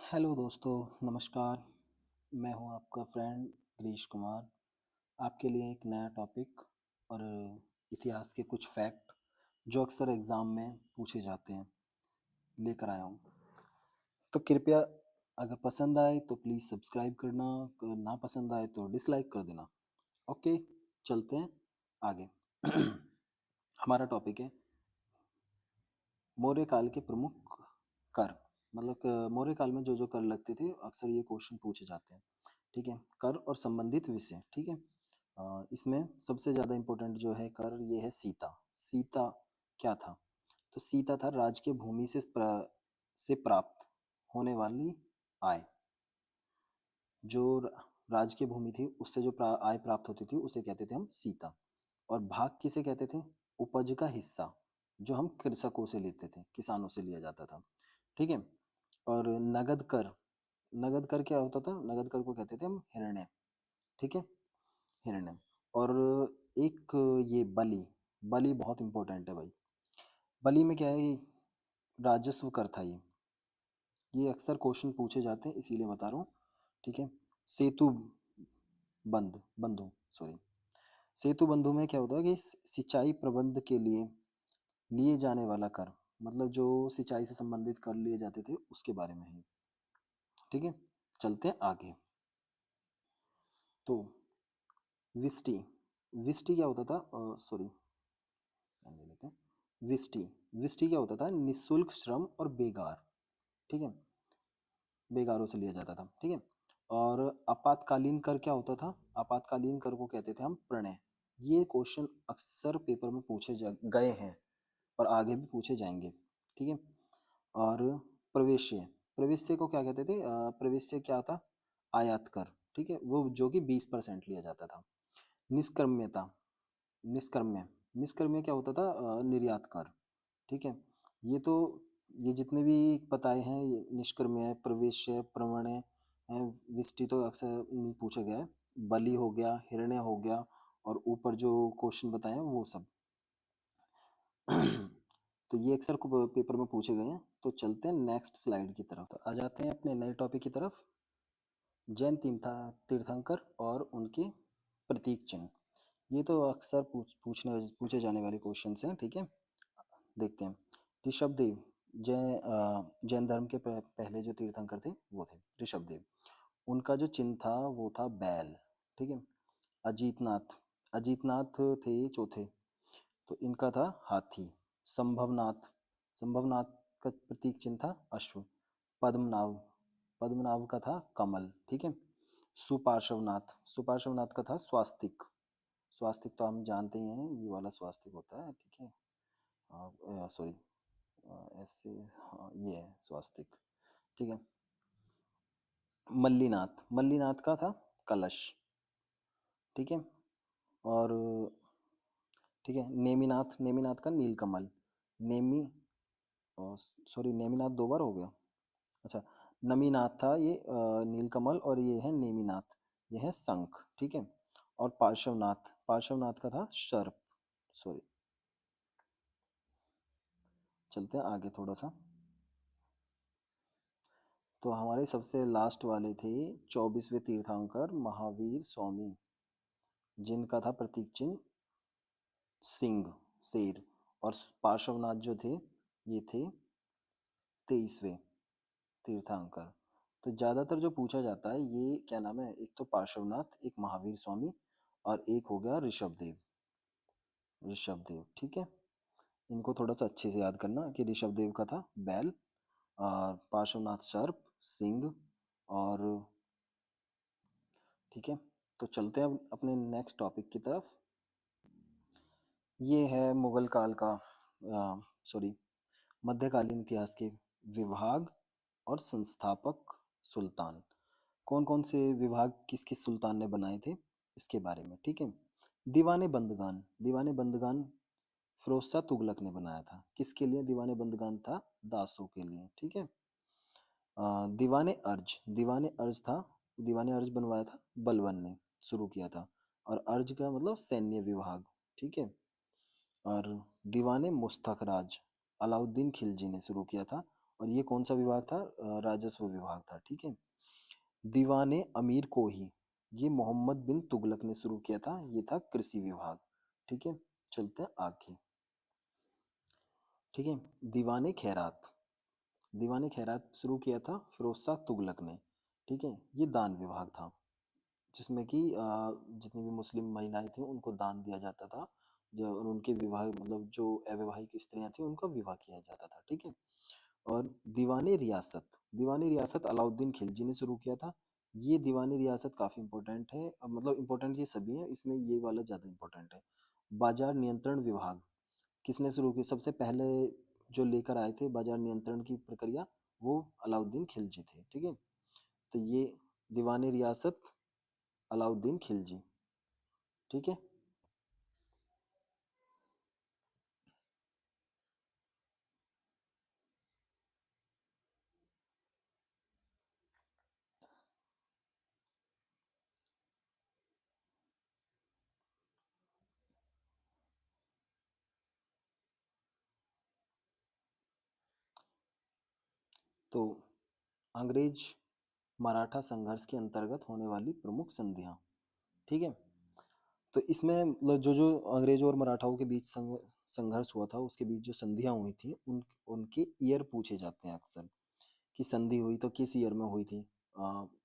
Hello दोस्तों, नमस्कार। मैं हूं आपका फ्रेंड गिरीश कुमार। आपके लिए एक नया टॉपिक और इतिहास के कुछ फैक्ट जो अक्सर एग्ज़ाम में पूछे जाते हैं, लेकर आया हूं। तो कृपया अगर पसंद आए तो प्लीज़ सब्सक्राइब करना, अगर ना पसंद आए तो डिसलाइक कर देना। ओके, चलते हैं आगे। हमारा टॉपिक है मौर्य काल के प्रमुख कर। मतलब मौर्य काल में जो जो कर लगते थे, अक्सर ये क्वेश्चन पूछे जाते हैं। ठीक है, कर और संबंधित विषय। ठीक है, इसमें सबसे ज़्यादा इम्पोर्टेंट जो है कर, ये है सीता। सीता क्या था? तो सीता था राज्य के भूमि से प्राप्त होने वाली आय। जो राज्य की भूमि थी उससे जो आय प्राप्त होती थी उसे कहते थे हम सीता। और भाग किसे कहते थे? उपज का हिस्सा, जो हम कृषकों से लेते थे, किसानों से लिया जाता था। ठीक है। और नगद कर, नगद कर क्या होता था? नगद कर को कहते थे हम हिरण्य। ठीक है, हिरण्य। और एक ये बलि, बलि बहुत इंपॉर्टेंट है भाई। बलि में क्या है? ये राजस्व कर था ये अक्सर क्वेश्चन पूछे जाते हैं, इसीलिए बता रहा हूँ। ठीक है। सेतु बंधु, सॉरी, सेतु बंधु में क्या होता है कि सिंचाई प्रबंध के लिए लिए जाने वाला कर, मतलब जो सिंचाई से संबंधित कर लिए जाते थे उसके बारे में है। ठीक है, चलते हैं आगे। तो विष्टि, विष्टि क्या होता था? सॉरी, ध्यान दे लेते हैं। विष्टि, विष्टि क्या होता था? निःशुल्क श्रम और बेगार। ठीक है, बेगारों से लिया जाता था। ठीक है। और आपातकालीन कर क्या होता था? आपातकालीन कर को कहते थे हम प्रणय। ये क्वेश्चन अक्सर पेपर में गए हैं और आगे भी पूछे जाएंगे। ठीक है। और प्रवेश्य, प्रवेश्य को क्या कहते थे? प्रवेश्य क्या था? आयात कर। ठीक है, वो जो कि 20% लिया जाता था। निष्कर्म्यता, निष्कर्म्य, निष्कर्म्य क्या होता था? निर्यात कर। ठीक है। ये तो, ये जितने भी बताए हैं, ये निष्कर्म्य, प्रवेश्य, प्रवण्य है, विष्टि तो अक्सर नहीं पूछा गया है। बलि हो गया, हिरण्य हो गया, और ऊपर जो क्वेश्चन बताए हैं वो सब। तो ये अक्सर पेपर में पूछे गए हैं। तो चलते हैं नेक्स्ट स्लाइड की तरफ। तो आ जाते हैं अपने नए टॉपिक की तरफ, जैन तीर्थंकर और उनके प्रतीक चिन्ह। ये तो अक्सर पूछे जाने वाले क्वेश्चंस हैं। ठीक है, देखते हैं। ऋषभदेव, जैन धर्म के पहले जो तीर्थंकर थे वो थे ऋषभदेव। उनका जो चिन्ह था वो था बैल। ठीक है। अजीतनाथ, अजीतनाथ थे चौथे, तो इनका था हाथी। संभवनाथ, संभवनाथ का प्रतीक चिन्ह था अश्व। पद्मनाभ, पद्मनाभ का था कमल। ठीक है। सुपार्श्वनाथ, सुपार्श्वनाथ का था स्वास्तिक। स्वास्तिक तो हम जानते ही हैं, ये वाला स्वास्तिक होता है। ठीक है, सॉरी, ऐसे, हाँ ये है स्वास्तिक। ठीक है। मल्लीनाथ, मल्लीनाथ का था कलश। ठीक है। और ठीक है, नेमिनाथ, नेमिनाथ का नीलकमल। नेमी, सॉरी, नेमिनाथ दो बार हो गया। अच्छा, नमीनाथ था ये नीलकमल, और ये है नेमिनाथ, ये है शंख। ठीक है। और पार्श्वनाथ, पार्श्वनाथ का था सर्प। सॉरी, चलते हैं आगे थोड़ा सा। तो हमारे सबसे लास्ट वाले थे 24वें तीर्थंकर महावीर स्वामी, जिनका था प्रतीक चिन्ह सिंह, शेर। और पार्श्वनाथ जो थे, ये थे 23वें तीर्थंकर। तो ज़्यादातर जो पूछा जाता है ये क्या नाम है? एक तो पार्श्वनाथ, एक महावीर स्वामी, और एक हो गया ऋषभदेव, ऋषभदेव। ठीक है, इनको थोड़ा सा अच्छे से याद करना कि ऋषभदेव का था बैल, और पार्श्वनाथ सर्प, सिंह, और ठीक है। तो चलते हैं अब अपने नेक्स्ट टॉपिक की तरफ। ये है मुगल काल का, सॉरी, मध्यकालीन इतिहास के विभाग और संस्थापक सुल्तान। कौन कौन से विभाग किस किस सुल्तान ने बनाए थे, इसके बारे में। ठीक है। दीवाने बंदगान, दीवाने बंदगान फिरोज शाह तुगलक ने बनाया था। किसके लिए दीवाने बंदगान था? दासों के लिए। ठीक है। दीवाने अर्ज, दीवाने अर्ज था, दीवाने अर्ज बनवाया था बलबन ने, शुरू किया था। और अर्ज का मतलब सैन्य विभाग। ठीक है। और दीवाने मुस्तखराज अलाउद्दीन खिलजी ने शुरू किया था। और ये कौन सा विभाग था? राजस्व विभाग था। ठीक है। दीवाने अमीर को ही, ये मोहम्मद बिन तुगलक ने शुरू किया था, ये था कृषि विभाग। ठीक है। चलते हैं आगे। ठीक है। दीवाने खैरात, दीवाने खैरात शुरू किया था फिरोज शाह तुगलक ने। ठीक है। ये दान विभाग था, जिसमें कि जितनी भी मुस्लिम महिलाएं थीं उनको दान दिया जाता था, जो और उनके विवाह मतलब जो अविवाहित स्त्रियां थीं उनका विवाह किया जाता था। ठीक है। और दीवाने रियासत, दीवानी रियासत अलाउद्दीन खिलजी ने शुरू किया था। ये दीवानी रियासत काफ़ी इंपॉर्टेंट है, मतलब इंपॉर्टेंट ये सभी है, इसमें ये वाला ज़्यादा इंपॉर्टेंट है। बाजार नियंत्रण विभाग किसने शुरू की? सबसे पहले जो लेकर आए थे बाजार नियंत्रण की प्रक्रिया, वो अलाउद्दीन खिलजी थे। ठीक है। तो ये दीवानी रियासत अलाउद्दीन खिलजी। ठीक है। तो अंग्रेज मराठा संघर्ष के अंतर्गत होने वाली प्रमुख संधियाँ। ठीक है। तो इसमें मतलब जो जो अंग्रेजों और मराठाओं के बीच संघर्ष हुआ था, उसके बीच जो संधियाँ हुई थी उनके ईयर पूछे जाते हैं अक्सर, कि संधि हुई तो किस ईयर में हुई थी।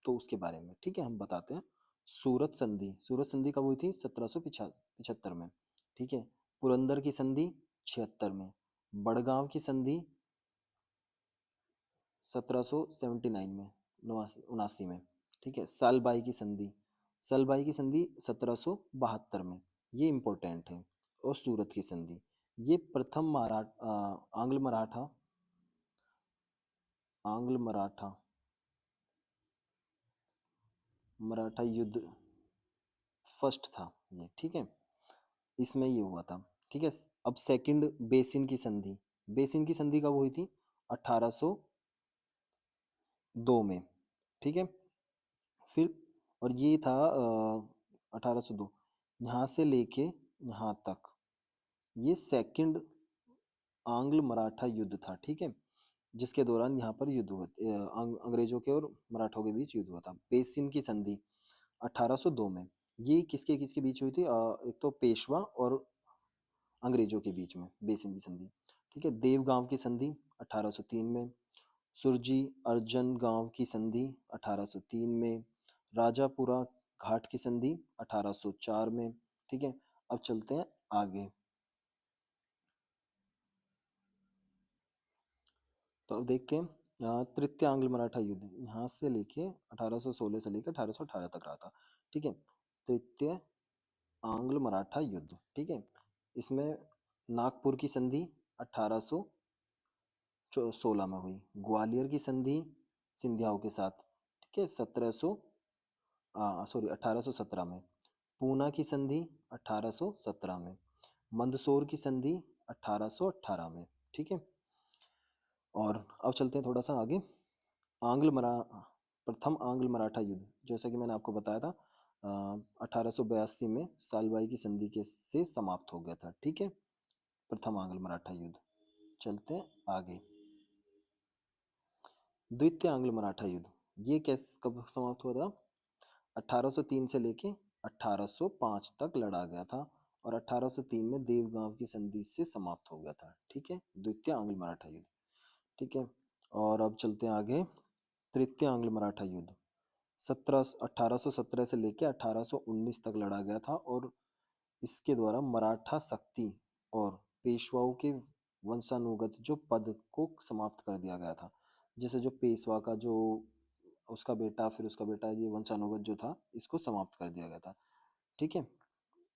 तो उसके बारे में ठीक है हम बताते हैं। सूरत संधि, सूरत संधि कब हुई थी? 1775 में। ठीक है। पुरंदर की संधि 76 में। बड़गांव की संधि 1779 में, 79 में। ठीक है। सालबाई की संधि, सालबाई की संधि 1772 में, ये इम्पोर्टेंट है। और सूरत की संधि, ये प्रथम आंग्ल मराठा मराठा युद्ध फर्स्ट था ये। ठीक है। इसमें ये हुआ था। ठीक है। अब सेकंड बेसिन की संधि, बेसिन की संधि कब हुई थी? 1802 में। ठीक है। फिर और ये था 1802, यहाँ से लेके यहाँ तक ये सेकंड आंग्ल मराठा युद्ध था। ठीक है। जिसके दौरान यहाँ पर युद्ध हुआ, अंग्रेजों के और मराठों के बीच युद्ध हुआ था। बेसिन की संधि 1802 में, ये किसके किसके बीच हुई थी? एक तो पेशवा और अंग्रेजों के बीच में बेसिन की संधि। ठीक है। देवगांव की संधि 1803 में। सुरजी अर्जन गांव की संधि 1803 में। राजापुरा घाट की संधि 1804 में। ठीक है। अब चलते हैं आगे। तो अब देखते हैं तृतीय आंग्ल मराठा युद्ध, यहाँ से लेके 1816 से लेकर 1818 तक रहा था। ठीक है। तृतीय आंग्ल मराठा युद्ध। ठीक है। इसमें नागपुर की संधि 1816 में हुई। ग्वालियर की संधि सिंधियाओं के साथ, ठीक है, 1817 में। पूना की संधि 1817 में। मंदसौर की संधि 1818 में। ठीक है। और अब चलते हैं थोड़ा सा आगे। आंग्ल मरा प्रथम आंग्ल मराठा युद्ध, जैसा कि मैंने आपको बताया था, 1882 में सालबाई की संधि के से समाप्त हो गया था। ठीक है। प्रथम आंग्ल मराठा युद्ध। चलते हैं आगे। द्वितीय आंग्ल मराठा युद्ध, ये कैस कब समाप्त हुआ था? 1803 से लेके 1805 तक लड़ा गया था, और 1803 में देवगांव की संधि से समाप्त हो गया था। ठीक है। द्वितीय आंग्ल मराठा युद्ध। ठीक है। और अब चलते हैं आगे। तृतीय आंग्ल मराठा युद्ध 1817 से लेके 1819 तक लड़ा गया था, और इसके द्वारा मराठा शक्ति और पेशवाओं के वंशानुगत जो पद को समाप्त कर दिया गया था। जैसे जो पेशवा का जो उसका बेटा, फिर उसका बेटा, ये वंशानुगत जो था इसको समाप्त कर दिया गया था। ठीक है।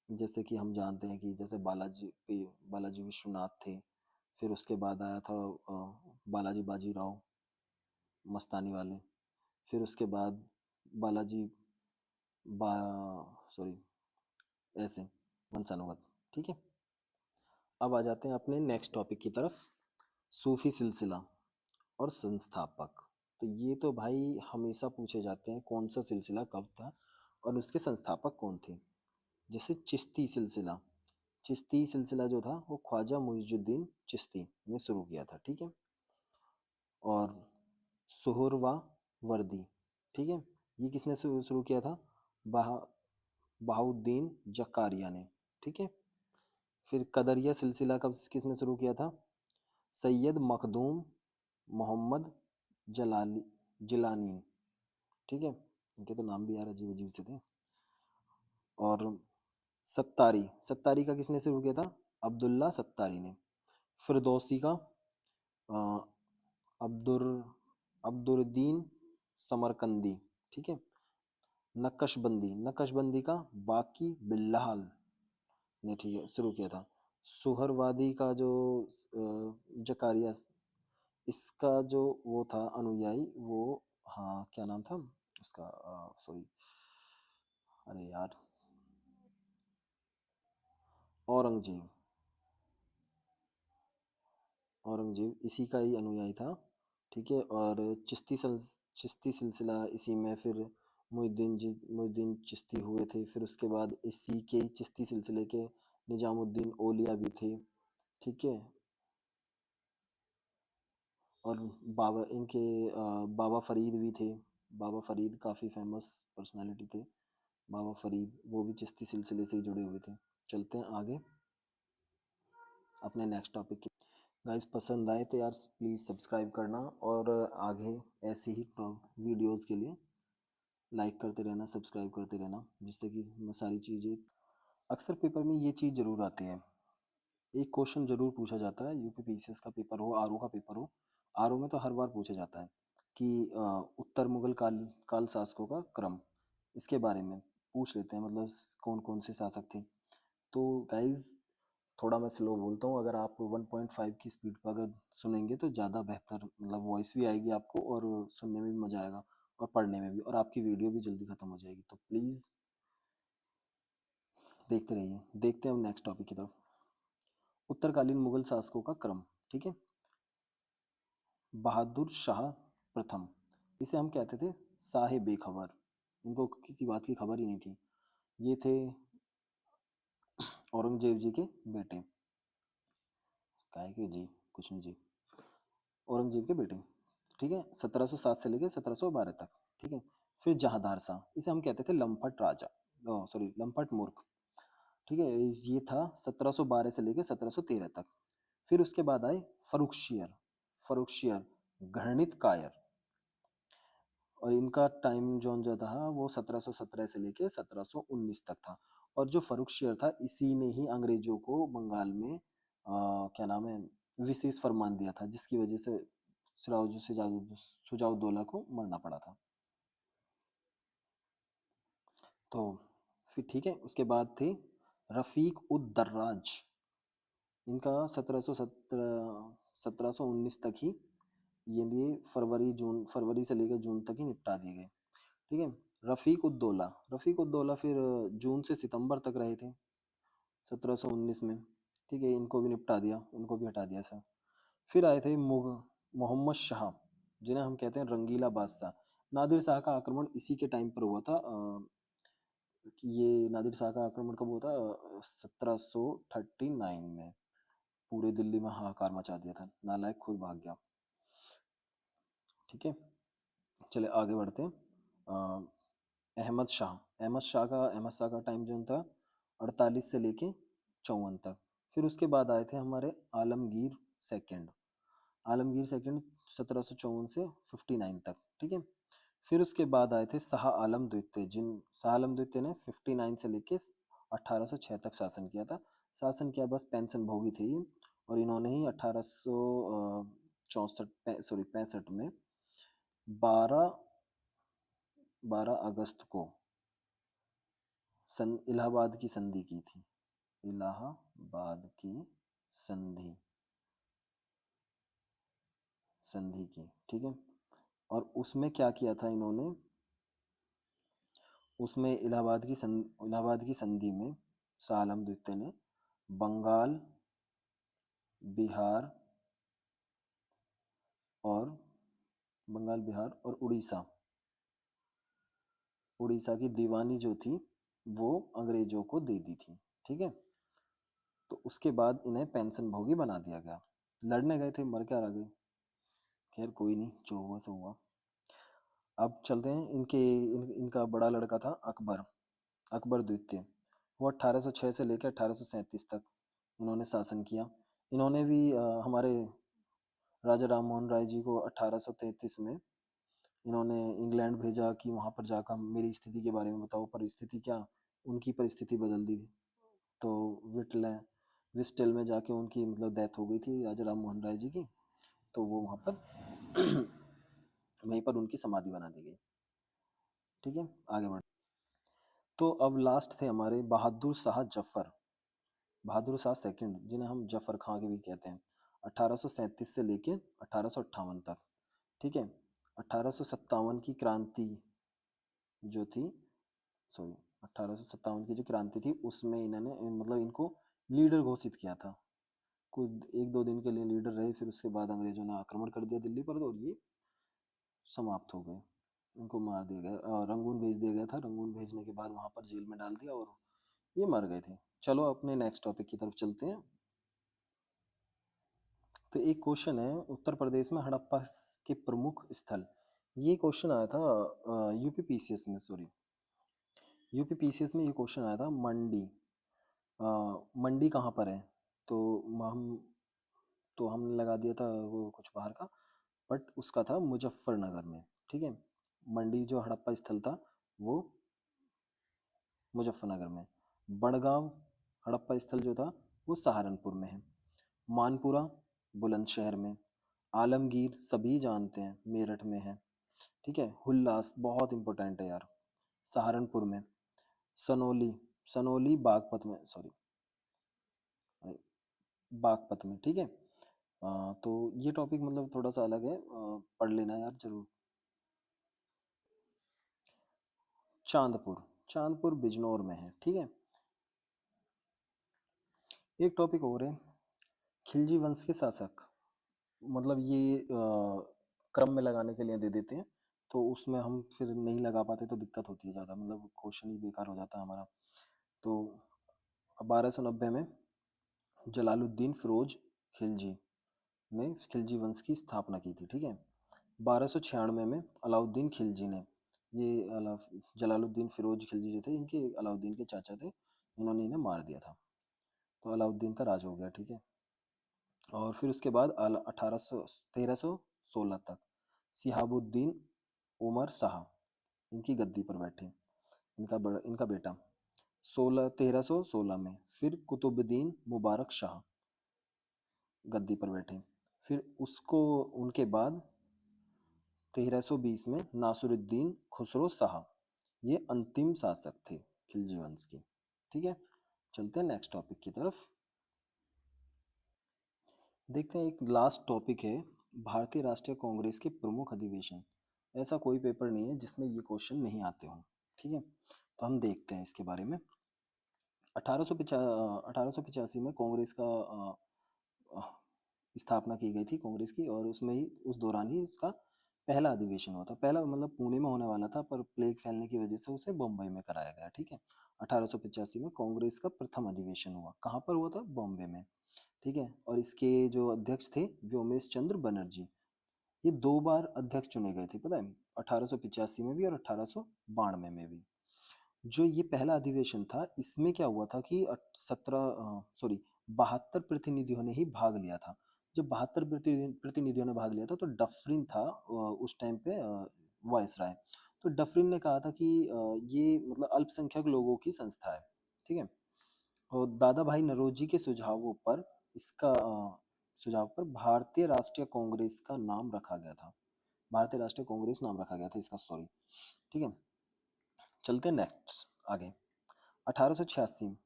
जैसे कि हम जानते हैं कि जैसे बालाजी विश्वनाथ थे, फिर उसके बाद आया था बालाजी बाजीराव मस्तानी वाले, फिर उसके बाद बालाजी बा सॉरी ऐसे वंशानुगत। ठीक है। अब आ जाते हैं अपने नेक्स्ट टॉपिक की तरफ, सूफी सिलसिला और संस्थापक। तो ये तो भाई हमेशा पूछे जाते हैं, कौन सा सिलसिला कब था और उसके संस्थापक कौन थे। जैसे चिश्ती सिलसिला, चिश्ती सिलसिला जो था वो ख्वाजा मुइजुद्दीन चिश्ती ने शुरू किया था। ठीक है। और सुहरवा वर्दी। ठीक है, ये किसने शुरू किया था? बहा बहाउद्दीन जकारिया ने। ठीक है, फिर कदरिया सिलसिला कब किसने शुरू किया था? सैयद मखदूम मोहम्मद जलाली जिलानी। ठीक है, इनके तो नाम भी यार अजीब अजीब से थे। और सत्तारी, सत्तारी का किसने शुरू किया था? अब्दुल्ला सत्तारी ने। फिरदौसी का अ, अब्दुर अब्दुद्दीन समरकंदी। ठीक है, नक्शबंदी, नक्शबंदी का बाकी बिल्लाल ने ठीक है शुरू किया था। सुहरवादी का जो जकारिया, इसका जो वो था अनुयायी वो, हाँ क्या नाम था उसका, सॉरी, अरे यार, औरंगजेब। औरंगजेब इसी का ही अनुयायी था। ठीक है, और चिश्ती सिलसिला इसी में, फिर मुहिद्दीन चिश्ती हुए थे। फिर उसके बाद इसी के ही चिश्ती सिलसिले के निजामुद्दीन औलिया भी थे। ठीक है, और बाबा इनके बाबा फरीद भी थे। बाबा फरीद काफ़ी फेमस पर्सनालिटी थे। बाबा फरीद वो भी चिश्ती सिलसिले से ही जुड़े हुए थे। चलते हैं आगे अपने नेक्स्ट टॉपिक की। गाइस पसंद आए तो यार प्लीज़ सब्सक्राइब करना, और आगे ऐसे ही वीडियोस के लिए लाइक करते रहना, सब्सक्राइब करते रहना, जिससे कि मैं सारी चीज़ें, अक्सर पेपर में ये चीज़ ज़रूर आती है। एक क्वेश्चन ज़रूर पूछा जाता है, यूपी पीसीएस का पेपर हो, आरओ का पेपर हो, आरओ में तो हर बार पूछा जाता है कि उत्तर मुगल काल शासकों का क्रम, इसके बारे में पूछ लेते हैं, मतलब कौन कौन से शासक थे। तो गाइज थोड़ा मैं स्लो बोलता हूँ, अगर आप 1.5 की स्पीड पर अगर सुनेंगे तो ज़्यादा बेहतर, मतलब वॉइस भी आएगी आपको और सुनने में भी मज़ा आएगा और पढ़ने में भी, और आपकी वीडियो भी जल्दी ख़त्म हो जाएगी। तो प्लीज़ देखते रहिए। देखते हैं हम नेक्स्ट टॉपिक की तरफ। उत्तरकालीन मुगल शासकों का क्रम। ठीक है, बहादुर शाह प्रथम, इसे हम कहते थे साहे बेखबर, इनको किसी बात की खबर ही नहीं थी। ये थे औरंगजेब जी के बेटे। काहे के जी, कुछ नहीं जी, औरंगजेब के बेटे। ठीक है, 1707 से लेकर 1712 तक। ठीक है, फिर जहांदार शाह, इसे हम कहते थे लंपट राजा, सॉरी लंपट मूर्ख। ठीक है, ये था 1712 से लेकर 1713 तक। फिर उसके बाद आए फरुखशियर, फरुखशियर घृणित कायर, और इनका टाइम जोन जो था वो 1717 से लेके 1719 तक था। और जो फर्रुखशियर था इसी ने ही अंग्रेजों को बंगाल में क्या नाम है विशेष फरमान दिया था, जिसकी वजह से सुजाउद्दौला को मरना पड़ा था। तो फिर ठीक है, उसके बाद थे रफीक उद दर्राज, इनका 1719 तक ही, ये लिए फरवरी से लेकर जून तक ही निपटा दिए गए। ठीक है, रफ़ीक उद्दौला फिर जून से सितंबर तक रहे थे 1719 में। ठीक है, इनको भी निपटा दिया, इनको भी हटा दिया सर। फिर आए थे मोहम्मद शाह, जिन्हें हम कहते हैं रंगीला बादशाह। नादिर शाह का आक्रमण इसी के टाइम पर हुआ था, कि ये नादिर शाह का आक्रमण कब हुआ था? 1739 में। पूरे दिल्ली में हाहाकार मचा दिया था, नालायक खुद भाग गया। ठीक है, चले आगे बढ़ते हैं। अहमद शाह का टाइम जो था 48 से लेके 54 तक। फिर उसके बाद आए थे हमारे आलमगीर सेकंड, आलमगीर सेकंड 1754 से 59 तक। ठीक है, फिर उसके बाद आए थे शाह आलम द्वितीय, शाह आलम द्वितीय ने 59 से लेके 1806 तक शासन किया था। शासन किया, बस पेंशन भोगी थे ये, और इन्होंने ही 1865 में 12 12 अगस्त को इलाहाबाद की संधि की थी। इलाहाबाद की संधि संधि की। ठीक है, और उसमें क्या किया था इन्होंने? उसमें इलाहाबाद की संधि में शाह आलम द्वितीय ने बंगाल, बिहार और उड़ीसा, उड़ीसा की दीवानी जो थी वो अंग्रेजों को दे दी थी। ठीक है, तो उसके बाद इन्हें पेंशन भोगी बना दिया गया। लड़ने गए थे, मर क्या रह गए, खैर कोई नहीं, जो हुआ सो हुआ। अब चलते हैं इनका बड़ा लड़का था अकबर, अकबर द्वितीय। वो 1806 से लेकर 1837 तक इन्होंने शासन किया। इन्होंने भी हमारे राजा राम मोहन राय जी को 1833 में इन्होंने इंग्लैंड भेजा कि वहाँ पर जाकर मेरी स्थिति के बारे में बताओ। परिस्थिति क्या, उनकी परिस्थिति बदल दी थी। तो विटले विस्टल में जाके उनकी मतलब डेथ हो गई थी राजा राम मोहन राय जी की। तो वो वहाँ पर वहीं पर उनकी समाधि बना दी गई। ठीक है, आगे बढ़। तो अब लास्ट थे हमारे बहादुर शाह जफर, बहादुर शाह सेकंड, जिन्हें हम जफर खां के भी कहते हैं। 1837 से लेके 1858 तक। ठीक है, 1857 की क्रांति जो थी, सॉरी, 1857 की जो क्रांति थी उसमें इन्होंने मतलब इनको लीडर घोषित किया था। कुछ एक दो दिन के लिए लीडर रहे, फिर उसके बाद अंग्रेजों ने आक्रमण कर दिया दिल्ली पर, और ये समाप्त हो गए। इनको मार दिया गया और रंगून भेज दिया गया था। रंगून भेजने के बाद वहाँ पर जेल में डाल दिया और ये मर गए थे। चलो अपने नेक्स्ट टॉपिक की तरफ चलते हैं। तो एक क्वेश्चन है, उत्तर प्रदेश में हड़प्पा के प्रमुख स्थल। ये क्वेश्चन आया था यूपीपीसीएस में, सॉरी, यूपीपीसीएस में ये क्वेश्चन आया था। मंडी, मंडी कहाँ पर है? तो हमने लगा दिया था वो कुछ बाहर का, बट उसका था मुजफ्फरनगर में। ठीक है, मंडी जो हड़प्पा स्थल था वो मुजफ्फरनगर में। बड़गांव हड़प्पा स्थल जो था वो सहारनपुर में है। मानपुरा बुलंदशहर में। आलमगीर सभी जानते हैं मेरठ में है। ठीक है, हुल्लास बहुत इंपॉर्टेंट है यार, सहारनपुर में। सनोली, सनोली बागपत में, सॉरी बागपत में। ठीक है, तो ये टॉपिक मतलब थोड़ा सा अलग है, पढ़ लेना यार जरूर। चांदपुर, चांदपुर बिजनौर में है। ठीक है, एक टॉपिक और है, खिलजी वंश के शासक। मतलब ये क्रम में लगाने के लिए दे देते हैं, तो उसमें हम फिर नहीं लगा पाते तो दिक्कत होती है ज़्यादा, मतलब क्वेश्चन ही बेकार हो जाता है हमारा। तो 1290 में जलालुद्दीन फिरोज खिलजी ने खिलजी वंश की स्थापना की थी। ठीक है, 1296 में अलाउद्दीन खिलजी ने, ये जलालुद्दीन फिरोज खिलजी जो थे इनके अलाउद्दीन के चाचा थे, इन्होंने इन्हें मार दिया था। तो अलाउद्दीन का राज हो गया। ठीक है, और फिर उसके बाद 1316 तक सिहाबुद्दीन उमर शाह इनकी गद्दी पर बैठे। इनका बेटा 1316 में फिर कुतुबुद्दीन मुबारक शाह गद्दी पर बैठे। फिर उसको उनके बाद 1320 में नासिरुद्दीन खुसरो शाह, ये अंतिम शासक थे खिलजी वंश के। ठीक है, चलते हैं नेक्स्ट टॉपिक की तरफ। देखते हैं, एक लास्ट टॉपिक है, भारतीय राष्ट्रीय कांग्रेस के प्रमुख अधिवेशन। ऐसा कोई पेपर नहीं है जिसमें ये क्वेश्चन नहीं आते हों। ठीक है, तो हम देखते हैं इसके बारे में। 1885 में कांग्रेस का अ, स्थापना की गई थी कांग्रेस की, और उसमें ही उस दौरान ही उसका पहला अधिवेशन हुआ था। पहला मतलब पुणे में होने वाला था, पर प्लेग फैलने की वजह से उसे बम्बई में कराया गया। ठीक है, 1885 में कांग्रेस का प्रथम अधिवेशन हुआ। कहाँ पर हुआ था? बॉम्बे में। ठीक है, और इसके जो अध्यक्ष थे व्योमेश चंद्र बनर्जी, ये दो बार अध्यक्ष चुने गए थे, पता है, 1885 में भी और 1892 में भी। जो ये पहला अधिवेशन था, इसमें क्या हुआ था कि 72 प्रतिनिधियों ने ही भाग लिया था। जब 72 प्रतिनिधियों ने भाग लिया था, तो डफरिन था उस टाइम पे वायसराय। तो डफरिन ने कहा था कि ये मतलब अल्पसंख्यक लोगों की संस्था है। ठीक है, और दादा भाई नौरोजी के सुझावों पर इसका सुझाव पर भारतीय राष्ट्रीय कांग्रेस का नाम रखा गया था। भारतीय राष्ट्रीय कांग्रेस नाम रखा गया था इसका, सॉरी। ठीक है, चलते हैं नेक्स्ट आगे। 1886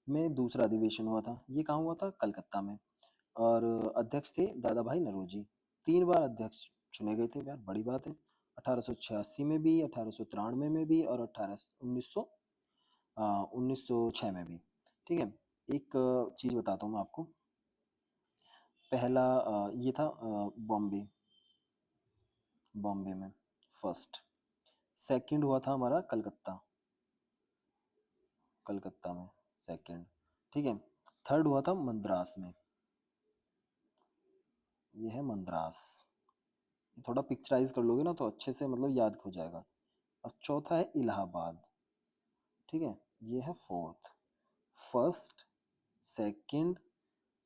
में दूसरा अधिवेशन हुआ था। ये कहाँ हुआ था? कलकत्ता में। और अध्यक्ष थे दादा भाई नौरोजी। 3 बार अध्यक्ष चुने गए थे यार, बड़ी बात है। 1886 में भी, 1893 में भी, और 1906 में भी। ठीक है, एक चीज़ बताता हूँ मैं आपको। पहला ये था बॉम्बे, बॉम्बे में फर्स्ट। सेकंड हुआ था हमारा कलकत्ता, कलकत्ता में सेकंड। ठीक है, थर्ड हुआ था मद्रास में, ये है मद्रास। थोड़ा पिक्चराइज कर लोगे ना तो अच्छे से मतलब याद हो जाएगा। अब चौथा है इलाहाबाद, ठीक है, ये है fourth. First, second,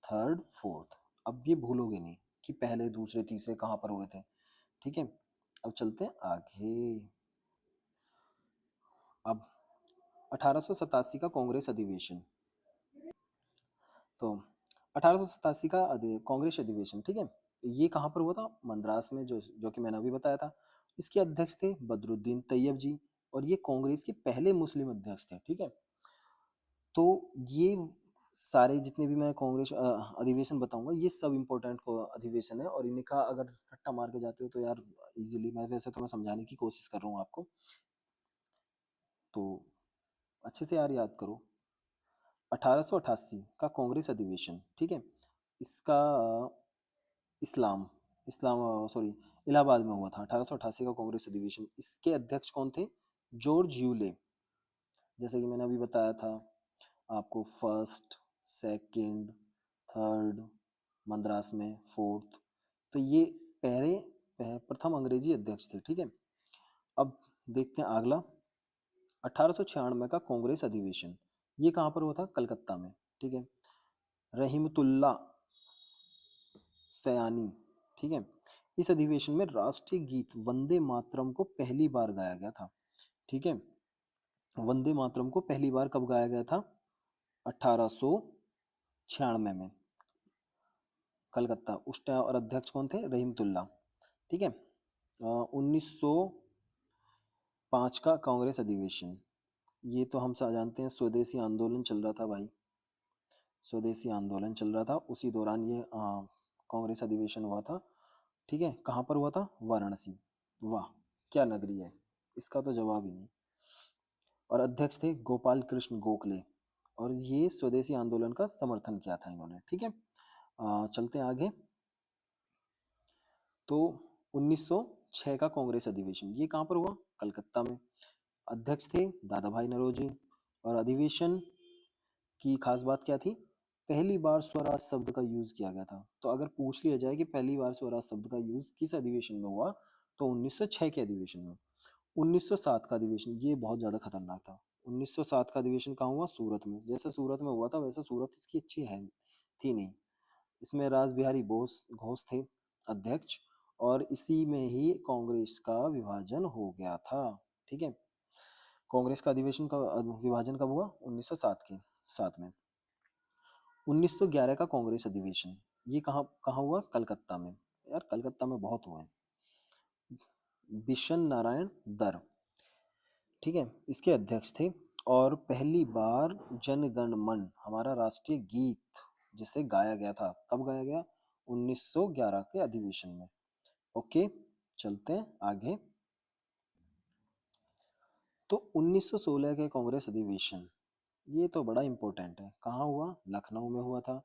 third, fourth. अब ये भूलोगे नहीं कि पहले दूसरे तीसरे कहाँ पर हुए थे, ठीक है। अब चलते हैं आगे। अब 1887 का कांग्रेस अधिवेशन, तो 1887 का कांग्रेस अधिवेशन, ठीक है, ये कहाँ पर हुआ था? मद्रास में, जो जो कि मैंने अभी बताया था। इसके अध्यक्ष थे बदरुद्दीन तैयब जी, और ये कांग्रेस के पहले मुस्लिम अध्यक्ष थे, ठीक है। तो ये सारे जितने भी मैं कांग्रेस अधिवेशन बताऊंगा, ये सब इम्पोर्टेंट अधिवेशन है, और इनका अगर रट्टा मार के जाते हो तो यार इजीली, मैं वैसे तो मैं समझाने की कोशिश कर रहा हूँ आपको, तो अच्छे से यार याद करो। 1888 का कांग्रेस अधिवेशन, ठीक है, इसका इस्लाम इस्लाम सॉरी इलाहाबाद में हुआ था। 1888 का कांग्रेस अधिवेशन, इसके अध्यक्ष कौन थे? George Yule. जैसे कि मैंने अभी बताया था आपको, फर्स्ट, सेकंड, थर्ड, मद्रास में फोर्थ, तो ये पहले प्रथम अंग्रेजी अध्यक्ष थे, ठीक है। अब देखते हैं अगला, 1896 का कांग्रेस अधिवेशन, ये कहाँ पर हुआ था? कलकत्ता में, ठीक है। रहीमतुल्ला सयानी, ठीक है। इस अधिवेशन में राष्ट्रीय गीत वंदे मातरम को पहली बार गाया गया था, ठीक है। वंदे मातरम को पहली बार कब गाया गया था? 1896 में, कलकत्ता। उस टाइम और अध्यक्ष कौन थे? रहीमतुल्ला, ठीक है। 1905 का कांग्रेस अधिवेशन, ये तो हम सब जानते हैं, स्वदेशी आंदोलन चल रहा था भाई, स्वदेशी आंदोलन चल रहा था, उसी दौरान ये कांग्रेस अधिवेशन हुआ था, ठीक है। कहाँ पर हुआ था? वाराणसी। वाह, क्या नगरी है, इसका तो जवाब ही नहीं। और अध्यक्ष थे गोपाल कृष्ण गोखले, और ये स्वदेशी आंदोलन का समर्थन किया था इन्होंने, ठीक है। चलते हैं आगे। तो 1906 का कांग्रेस अधिवेशन, ये कहाँ पर हुआ? कलकत्ता में। अध्यक्ष थे दादा भाई नौरोजी, और अधिवेशन की खास बात क्या थी? पहली बार स्वराज शब्द का यूज किया गया था। तो अगर पूछ लिया जाए कि पहली बार स्वराज शब्द का यूज किस अधिवेशन में हुआ, तो 1906 के अधिवेशन में। 1907 का अधिवेशन, ये बहुत ज्यादा खतरनाक था। 1907 का अधिवेशन कहाँ हुआ? सूरत में। जैसा सूरत में हुआ था वैसा सूरत इसकी अच्छी है थी नहीं। इसमें रास बिहारी बोस घोष थे अध्यक्ष, और इसी में ही कांग्रेस का विभाजन हो गया था, ठीक है। कांग्रेस का अधिवेशन का विभाजन कब हुआ? 1907 के साथ में। 1911 का कांग्रेस अधिवेशन, ये कहाँ कहाँ हुआ? कलकत्ता में। यार कलकत्ता में बहुत हुए हैं। बिशन नारायण दर, ठीक है, इसके अध्यक्ष थे। और पहली बार जन गण मन, हमारा राष्ट्रीय गीत, जिसे गाया गया था, कब गाया गया? 1911 के अधिवेशन में। ओके, चलते हैं आगे। तो 1916 के कांग्रेस अधिवेशन, ये तो बड़ा इम्पोर्टेंट है। कहाँ हुआ? लखनऊ में हुआ था।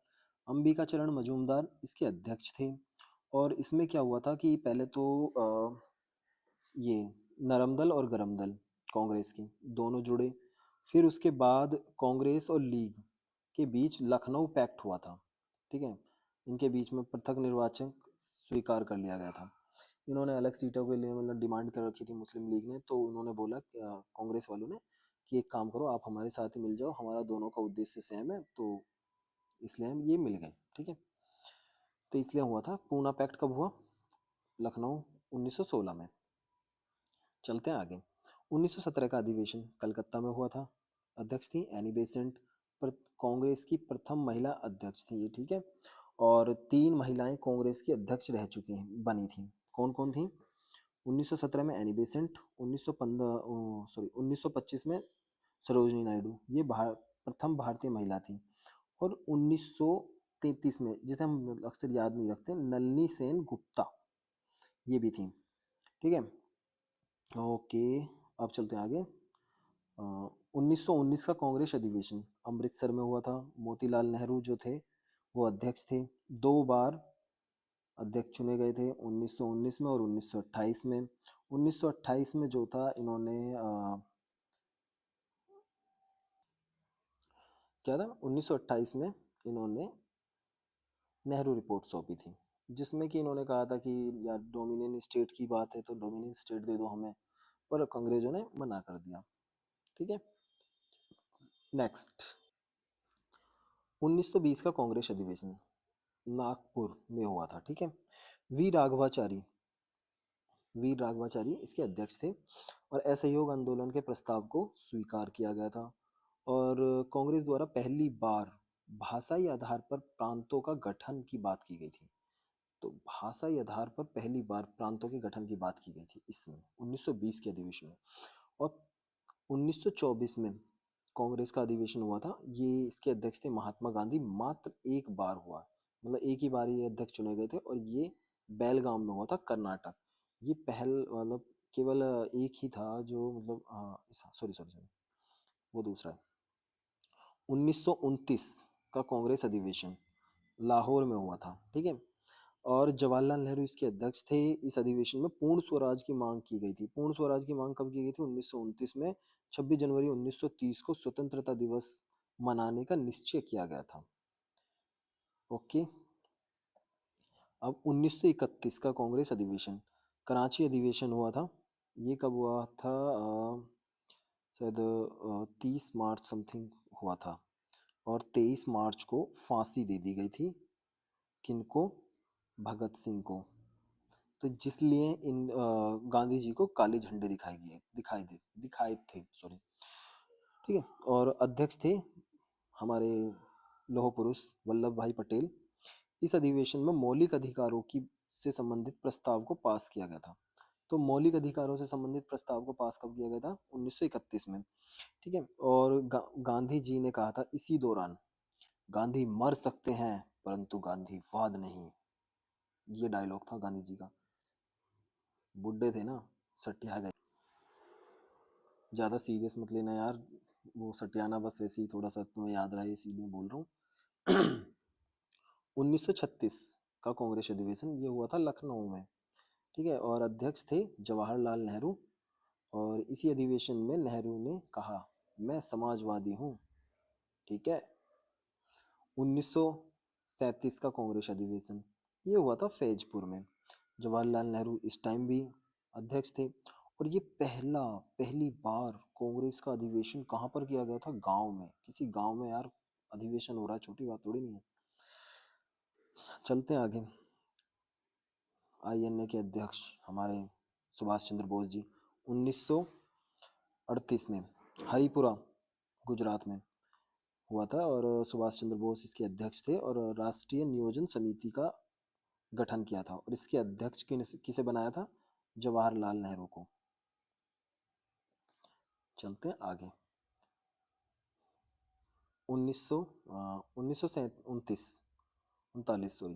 अंबिका चरण मजूमदार इसके अध्यक्ष थे। और इसमें क्या हुआ था कि पहले तो ये नरम दल और गरम दल कांग्रेस के दोनों जुड़े। फिर उसके बाद कांग्रेस और लीग के बीच लखनऊ पैक्ट हुआ था, ठीक है। इनके बीच में पृथक निर्वाचन स्वीकार कर लिया गया था। इन्होंने अलग सीटों के लिए मतलब डिमांड कर रखी थी मुस्लिम लीग ने, तो उन्होंने बोला कांग्रेस वालों ने कि एक काम करो, आप हमारे साथ ही मिल जाओ, हमारा दोनों का उद्देश्य सेम है, तो इसलिए हम ये मिल गए, ठीक है। तो इसलिए हुआ था। पूना पैक्ट कब हुआ? लखनऊ, 1916 में। चलते हैं आगे। 1917 का अधिवेशन कलकत्ता में हुआ था। अध्यक्ष थी एनी बेसेंट, पर कांग्रेस की प्रथम महिला अध्यक्ष थी ये, ठीक है। और 3 महिलाएं कांग्रेस की अध्यक्ष रह चुकी हैं, बनी थी। कौन कौन थी? 1917 में एनी बेसेंट, 1915 सॉरी 1925 में सरोजनी नायडू, ये प्रथम भारतीय महिला थी। और 1933 में, जिसे हम अक्सर याद नहीं रखते, नलिनी सेन गुप्ता, ये भी थी, ठीक है। ओके, अब चलते हैं आगे। 1919 का कांग्रेस अधिवेशन अमृतसर में हुआ था। मोतीलाल नेहरू जो थे वो अध्यक्ष थे। 2 बार अध्यक्ष चुने गए थे, 1919 में और 1928 में। 1928 में जो था, इन्होंने क्या था, 1928 में इन्होंने नेहरू रिपोर्ट सौंपी थी, जिसमें कि इन्होंने कहा था कि यार डोमिनियन स्टेट की बात है तो डोमिनियन स्टेट दे दो हमें, पर अंग्रेजों ने मना कर दिया। ठीक है, नेक्स्ट 1920 का कांग्रेस अधिवेशन नागपुर में हुआ था। ठीक है, वी राघवाचारी वीर राघवाचारी इसके अध्यक्ष थे और असहयोग आंदोलन के प्रस्ताव को स्वीकार किया गया था। और कांग्रेस द्वारा पहली बार भाषाई आधार पर प्रांतों का गठन की बात की गई थी। तो भाषाई आधार पर पहली बार प्रांतों के गठन की बात की गई थी इसमें 1920 के अधिवेशन में। और 1924 में कांग्रेस का अधिवेशन हुआ था, ये इसके अध्यक्ष थे महात्मा गांधी। मात्र एक बार हुआ, मतलब एक ही बार ये अध्यक्ष चुने गए थे और ये बेलगाम में हुआ था, कर्नाटक। ये पहल मतलब केवल एक ही था जो मतलब सॉरी सॉरी सॉरी, वो दूसरा है। 1929 का कांग्रेस अधिवेशन लाहौर में हुआ था। ठीक है, और जवाहरलाल नेहरू इसके अध्यक्ष थे। इस अधिवेशन में पूर्ण स्वराज की मांग की गई थी। पूर्ण स्वराज की मांग कब की गई थी? 1929 में। 26 जनवरी 1930 को स्वतंत्रता दिवस मनाने का निश्चय किया गया था। ओके, अब 1931 का कांग्रेस अधिवेशन कराची अधिवेशन हुआ था। ये कब हुआ था? शायद 30 मार्च समथिंग हुआ था। और 23 मार्च को फांसी दे दी गई थी। किनको? भगत सिंह को। तो जिसलिए इन गांधी जी को काले झंडे दिखाए थे, सॉरी। ठीक है, और अध्यक्ष थे हमारे लौह पुरुष वल्लभ भाई पटेल। इस अधिवेशन में मौलिक अधिकारों की से संबंधित प्रस्ताव को पास किया गया था। तो मौलिक अधिकारों से संबंधित प्रस्ताव को पास कब किया गया था? 1931 में। ठीक है, और गांधी जी ने कहा था इसी दौरान, गांधी मर सकते हैं परंतु गांधीवाद नहीं। ये डायलॉग था गांधी जी का। बुड्ढे थे ना, सटिया गए। ज़्यादा सीरियस मत लेना यार, वो सटियाना बस वैसे ही थोड़ा सा तुम्हें याद रहा है इसीलिए बोल रहा हूँ। 1936 का कांग्रेस अधिवेशन ये हुआ था लखनऊ में। ठीक है, और अध्यक्ष थे जवाहरलाल नेहरू। और इसी अधिवेशन में नेहरू ने कहा मैं समाजवादी हूँ। ठीक है, 1937 का कांग्रेस अधिवेशन ये हुआ था फैजपुर में। जवाहरलाल नेहरू इस टाइम भी अध्यक्ष थे। और ये पहली बार कांग्रेस का अधिवेशन कहाँ पर किया गया था? गांव में, किसी गांव में यार अधिवेशन हो रहा है, छोटी बात थोड़ी नहीं है। चलते हैं आगे। आईएनए के अध्यक्ष हमारे सुभाष चंद्र बोस जी 1938 में हरिपुरा गुजरात में हुआ था। और सुभाष चंद्र बोस इसके अध्यक्ष थे और राष्ट्रीय नियोजन समिति का गठन किया था। और इसके अध्यक्ष किसे बनाया था? जवाहरलाल नेहरू को। चलते हैं आगे। 1939 सॉरी,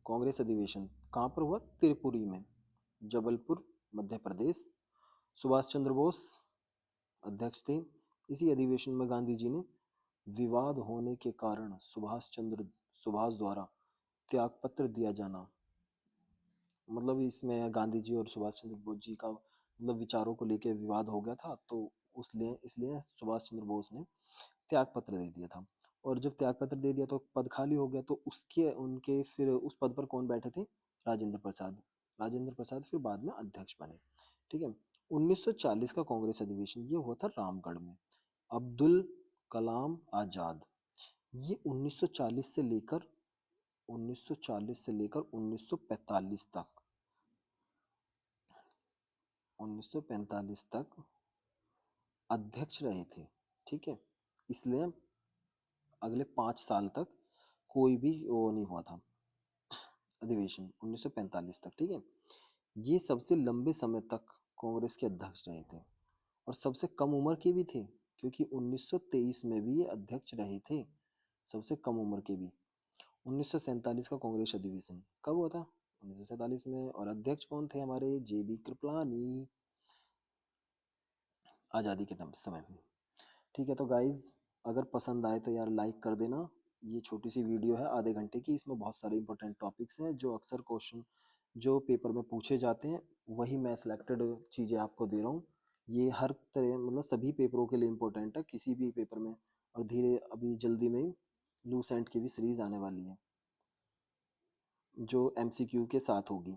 कांग्रेस अधिवेशन कहाँ पर हुआ? त्रिपुरी में, जबलपुर, मध्य प्रदेश। सुभाष चंद्र बोस अध्यक्ष थे। इसी अधिवेशन में गांधी जी ने विवाद होने के कारण सुभाष द्वारा त्यागपत्र दिया जाना, मतलब इसमें गांधी जी और सुभाष चंद्र बोस जी का मतलब विचारों को लेकर विवाद हो गया था, तो उसलिए इसलिए सुभाष चंद्र बोस ने त्याग पत्र दे दिया था। और जब त्याग पत्र दे दिया तो पद खाली हो गया, तो उसके उनके फिर उस पद पर कौन बैठे थे? राजेंद्र प्रसाद। राजेंद्र प्रसाद फिर बाद में अध्यक्ष बने। ठीक है, 1940 का कांग्रेस अधिवेशन ये हुआ था रामगढ़ में। अब्दुल कलाम आजाद, ये 1940 से लेकर 1945 तक 1945 तक अध्यक्ष रहे थे। ठीक है, इसलिए अगले 5 साल तक कोई भी वो नहीं हुआ था अधिवेशन, 1945 तक। ठीक है, ये सबसे लंबे समय तक कांग्रेस के अध्यक्ष रहे थे और सबसे कम उम्र के भी थे, क्योंकि 1923 में भी ये अध्यक्ष रहे थे, सबसे कम उम्र के भी। 1947 का कांग्रेस अधिवेशन कब हुआ था? 1947 में। और अध्यक्ष कौन थे? हमारे जेबी कृपलानी, आज़ादी के समय में। ठीक है, तो गाइज अगर पसंद आए तो यार लाइक कर देना। ये छोटी सी वीडियो है आधे घंटे की, इसमें बहुत सारे इंपॉर्टेंट टॉपिक्स हैं जो अक्सर क्वेश्चन जो पेपर में पूछे जाते हैं, वही मैं सिलेक्टेड चीज़ें आपको दे रहा हूँ। ये हर तरह मतलब सभी पेपरों के लिए इम्पोर्टेंट है, किसी भी पेपर में। और धीरे अभी जल्दी में ही लूसेंट की भी सीरीज़ आने वाली है। जो एमसीक्यू के साथ होगी।